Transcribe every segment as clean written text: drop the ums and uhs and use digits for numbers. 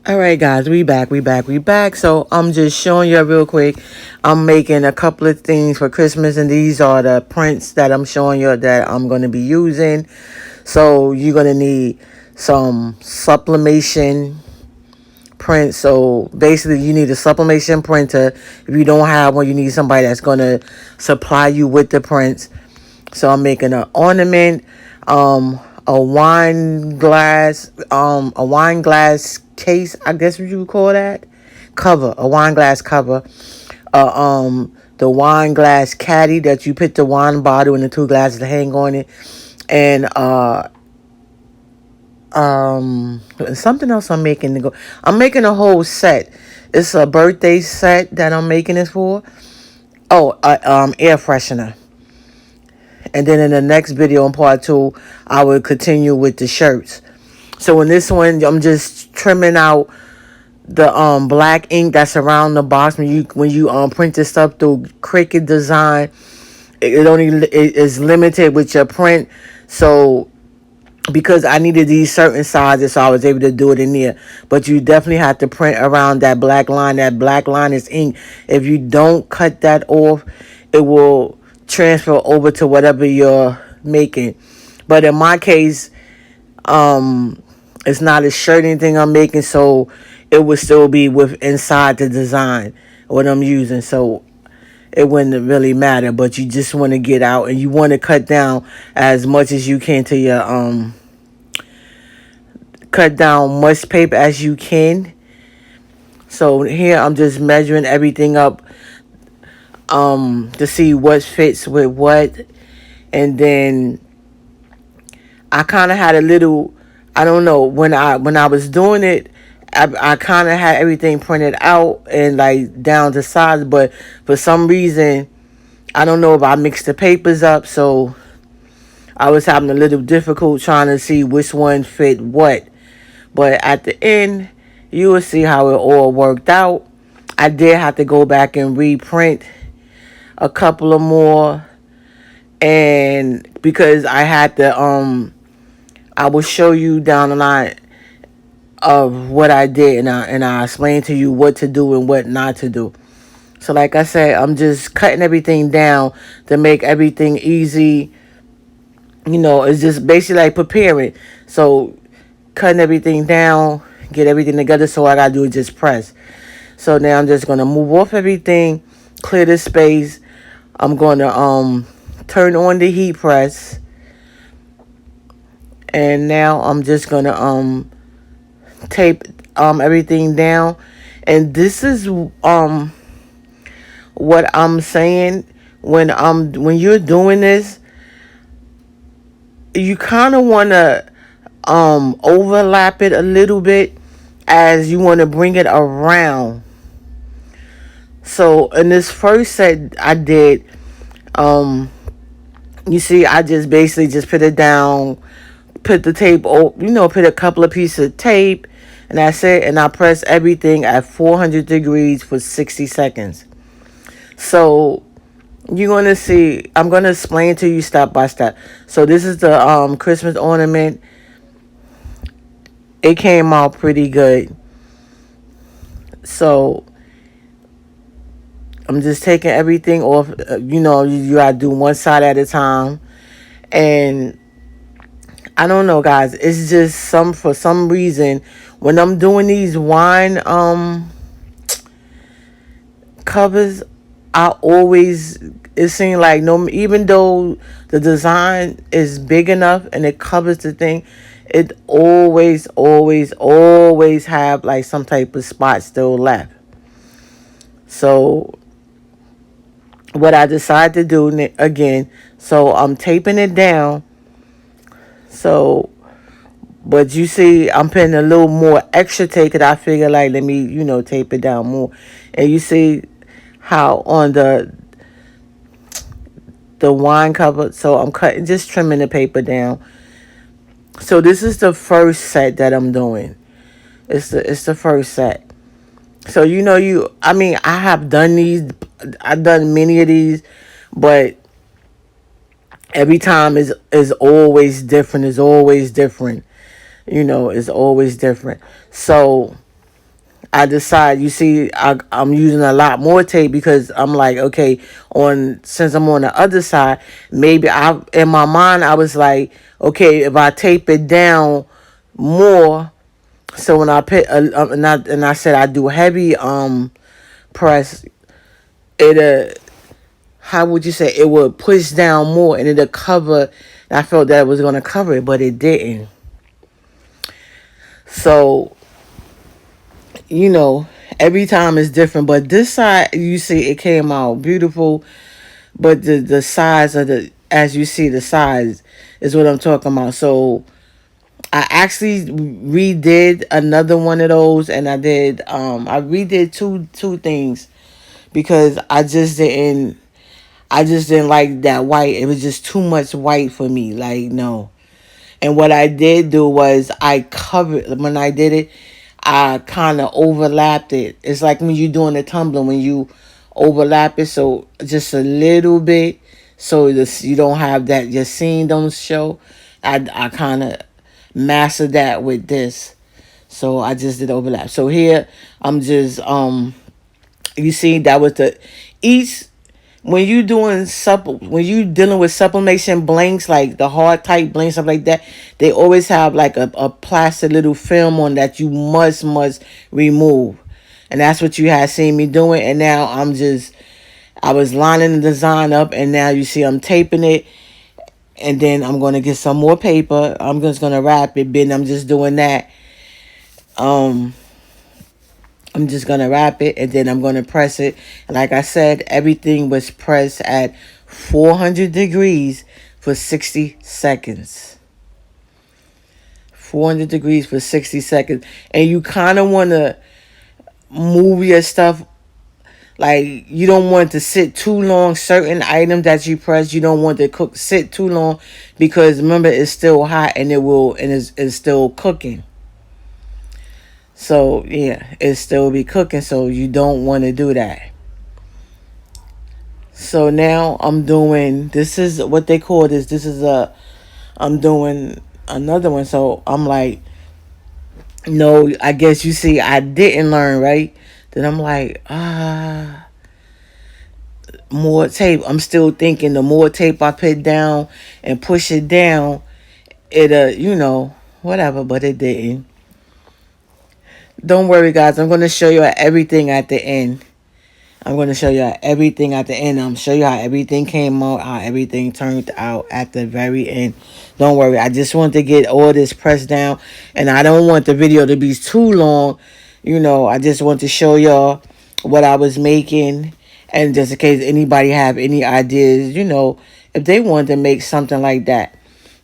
All right, guys, we back. So I'm just showing you real quick. I'm making a couple of things for Christmas, and these are the prints that I'm showing you that I'm going to be using. So you're going to need some sublimation print. So basically, you need a sublimation printer. If you don't have one, you need somebody that's going to supply you with the prints. So I'm making an ornament, a wine glass case, I guess what you would call that. Cover, a wine glass cover. The wine glass caddy that you put the wine bottle and the two glasses to hang on it. And something else I'm making to go. I'm making a whole set. It's a birthday set that I'm making this for. Oh, air freshener. And then in the next video in part 2, I will continue with the shirts. So in this one, I'm just trimming out the black ink that's around the box. When you print this stuff through Cricut Design, it is limited with your print. So because I needed these certain sizes, so I was able to do it in there. But you definitely have to print around that black line. That black line is ink. If you don't cut that off, it will transfer over to whatever you're making. But in my case, it's not a shirt anything I'm making, so it would still be with inside the design what I'm using. So it wouldn't really matter. But you just want to get out and you want to cut down as much as you can to your cut down much paper as you can. So here I'm just measuring everything up to see what fits with what. And then I kind of had a little, I don't know, when I was doing it, I kind of had everything printed out and like down to size, but for some reason I don't know if I mixed the papers up, so I was having a little difficult trying to see which one fit what. But at the end, you will see how it all worked out. I did have to go back and reprint a couple of more, and because I had to I will show you down the line of what I did, and I explain to you what to do and what not to do. So like I said, I'm just cutting everything down to make everything easy. It's just basically like preparing. So cutting everything down, get everything together, so all I gotta do is just press. So now I'm just gonna move off everything, clear the space. I'm gonna turn on the heat press. And now I'm just gonna tape everything down. And this is what I'm saying, when you're doing this, you kind of want to overlap it a little bit as you want to bring it around. So in this first set I did, you see, I just basically just put it down, put the tape, put a couple of pieces of tape, and that's it. And I press everything at 400 degrees for 60 seconds. So you're going to see, I'm going to explain to you step by step. So this is the Christmas ornament. It came out pretty good. So I'm just taking everything off. You got to do one side at a time. And I don't know, guys. It's just for some reason, when I'm doing these wine covers, it seems like, no, even though the design is big enough and it covers the thing, it always have like some type of spot still left. So what I decided to do again, so I'm taping it down. So, but you see, I'm putting a little more extra tape, because I figure like, let me, tape it down more. And you see how on the wine cover, so I'm just trimming the paper down. So this is the first set that I'm doing. It's the first set. So I have done these. I've done many of these, but every time is always different. It's always different. It's always different. So I decide, you see, I'm using a lot more tape because I'm like, okay, since I'm on the other side, maybe in my mind, I was like, okay, if I tape it down more, so when I put, and I said I do heavy, press, it, how would you say, it would push down more and it'll cover, I felt that it was going to cover it, but it didn't. So, you know, every time is different, but this side, you see, it came out beautiful. But the size of as you see, the size is what I'm talking about. So I actually redid another one of those, and I redid two things because I just didn't like that white. It was just too much white for me. Like, no. And what I did do was I covered, when I did it, I kind of overlapped it. It's like when you're doing the tumbling, when you overlap it, so just a little bit, so this, you don't have that, your scene don't show. I kind of mastered that with this. So I just did overlap. So here, I'm just, you see, that was each, when you dealing with sublimation blanks, like the hard type blanks, stuff like that, they always have like a plastic little film on that you must remove. And that's what you had seen me doing. And now I was lining the design up, and now you see I'm taping it. And then I'm going to get some more paper. I'm just going to wrap it. Then I'm just doing that. Um, I'm just going to wrap it, and then I'm going to press it. And like I said, everything was pressed at 400 degrees for 60 seconds. 400 degrees for 60 seconds. And you kind of want to move your stuff. Like, you don't want to sit too long. Certain items that you press, you don't want to sit too long, because remember, it's still hot, and it's still cooking. So yeah, it still be cooking, so you don't want to do that. So now I'm doing, this is what they call this. I'm doing another one. So I'm like, no, I guess you see, I didn't learn, right? Then I'm like, more tape. I'm still thinking the more tape I put down and push it down, whatever, but it didn't. Don't worry, guys. I'm going to show you everything at the end. I'm going to show you everything at the end. I'm going to show you how everything came out, how everything turned out at the very end. Don't worry. I just want to get all this pressed down, and I don't want the video to be too long. I just want to show y'all what I was making, and just in case anybody have any ideas, if they want to make something like that.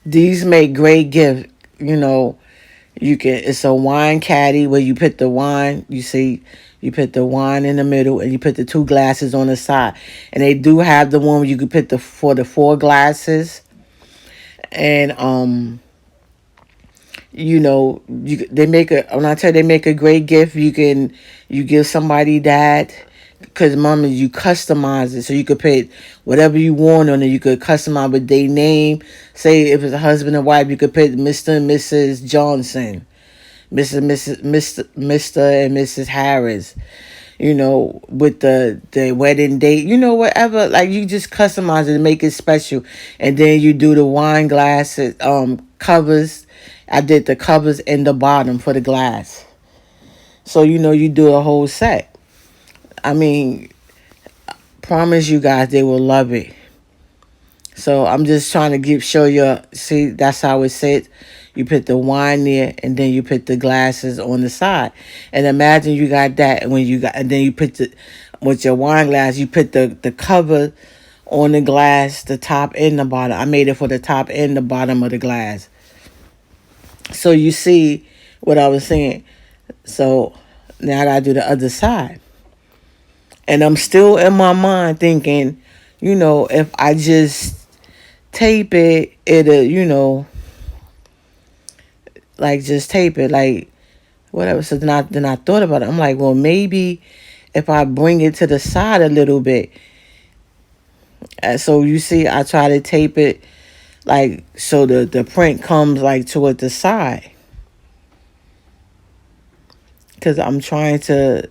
These make great gifts, it's a wine caddy where you put the wine, you put the wine in the middle, and you put the two glasses on the side. And they do have the one where you could put for the four glasses. And when I tell you they make a great gift, you give somebody that, because mama, you customize it, so you could put whatever you want on it. You could customize with their name. Say if it's a husband and wife, you could put Mr. and Mrs. Johnson, Mr. and Mrs. Harris. With the wedding date, whatever. Like, you just customize it and make it special. And then you do the wine glasses, covers. I did the covers in the bottom for the glass. So you do a whole set. I mean, promise you guys, they will love it. So I'm just trying to show you. See, that's how it sits. You put the wine there, and then you put the glasses on the side. And imagine you got that, and then you put with your wine glass, you put the cover on the glass, the top and the bottom. I made it for the top and the bottom of the glass. So you see what I was saying. So now I gotta do the other side. And I'm still in my mind thinking, if I just tape it, it'll, like, just tape it, like, whatever. So then I thought about it. I'm like, well, maybe if I bring it to the side a little bit. So you see, I try to tape it, like, so the print comes, like, toward the side. because I'm trying to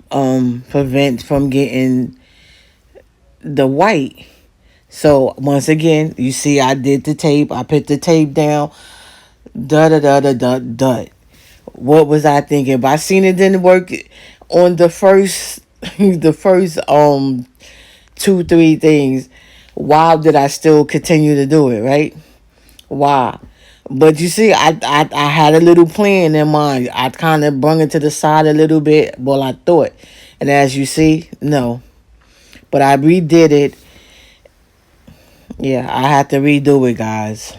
prevent from getting the white. So once again, you see I did the tape. I put the tape down. Da da da da da da. What was I thinking? If I seen it didn't work on the first the first 2, 3 things, why did I still continue to do it, right? Why? But you see, I had a little plan in mind. I kind of brung it to the side a little bit. Well, I thought. And as you see, no. But I redid it. Yeah, I had to redo it, guys.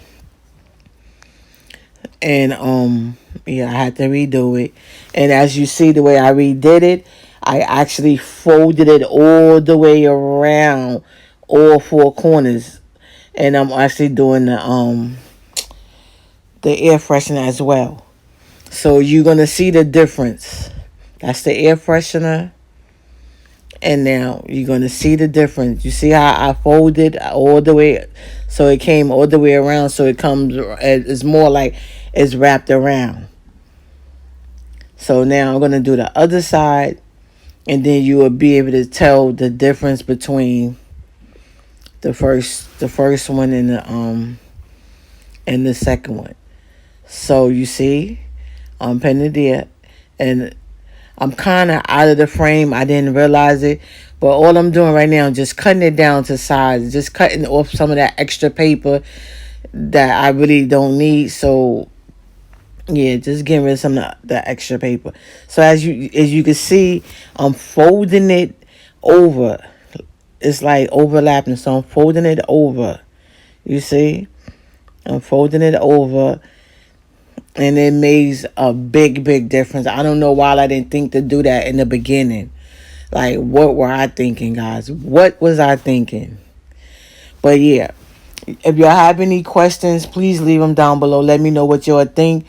And yeah, I had to redo it. And as you see the way I redid it, I actually folded it all the way around all 4 corners. And I'm actually doing the air freshener as well. So you're gonna see the difference. That's the air freshener. And now you're gonna see the difference. You see how I folded all the way, so it came all the way around. So it comes. It's more like it's wrapped around. So now I'm gonna do the other side, and then you will be able to tell the difference between the first one and the second one. So you see, I'm putting it there, and I'm kind of out of the frame. I didn't realize it. But all I'm doing right now is just cutting it down to size. Just cutting off some of that extra paper that I really don't need. So, yeah, just getting rid of some of the extra paper. So, as you can see, I'm folding it over. It's like overlapping. So, I'm folding it over. You see? I'm folding it over. And it makes a big, big difference. I don't know why I didn't think to do that in the beginning. Like, what were I thinking, guys? What was I thinking? But yeah, if y'all have any questions, please leave them down below. Let me know what y'all think.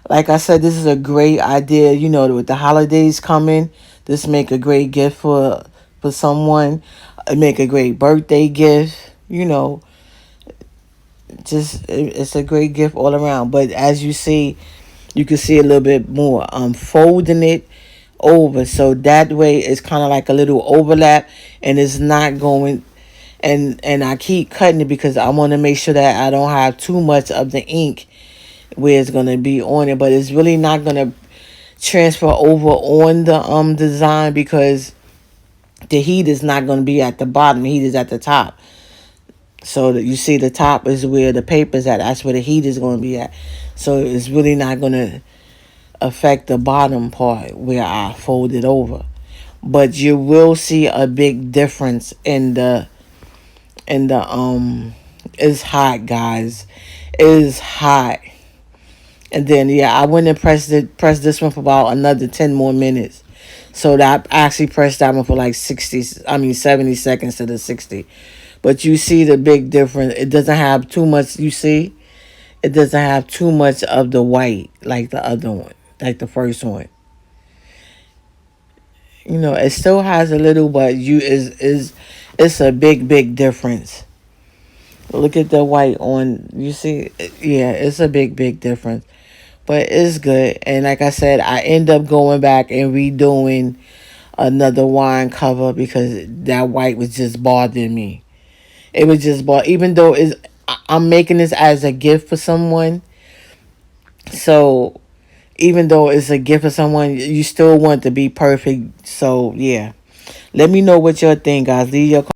Like I said, this is a great idea. You know, with the holidays coming, this make a great gift for someone. It make a great birthday gift. You know, just it's a great gift all around. But as you see, you can see a little bit more. I'm folding it over, so that way it's kind of like a little overlap, and it's not going. And I keep cutting it because I want to make sure that I don't have too much of the ink where it's going to be on it, but it's really not going to transfer over on the design because the heat is not going to be at the bottom. The heat is at the top. So that you see the top is where the paper's at. That's where the heat is going to be at. So it's really not going to affect the bottom part where I fold it over. But you will see a big difference in the it's hot, guys. It is hot. And then yeah, I went and pressed this one for about another 10 more minutes. So that I actually pressed that one for like 70 seconds to the 60. But you see the big difference. It doesn't have too much, you see? It doesn't have too much of the white like the other one, like the first one. You know, it still has a little, but it's a big, big difference. Look at the white on, you see? Yeah, it's a big, big difference. But it's good. And like I said, I end up going back and redoing another wine cover because that white was just bothering me. It was just even though I'm making this as a gift for someone. So even though it's a gift for someone, you still want it to be perfect. So yeah. Let me know what y'all think, guys. Leave your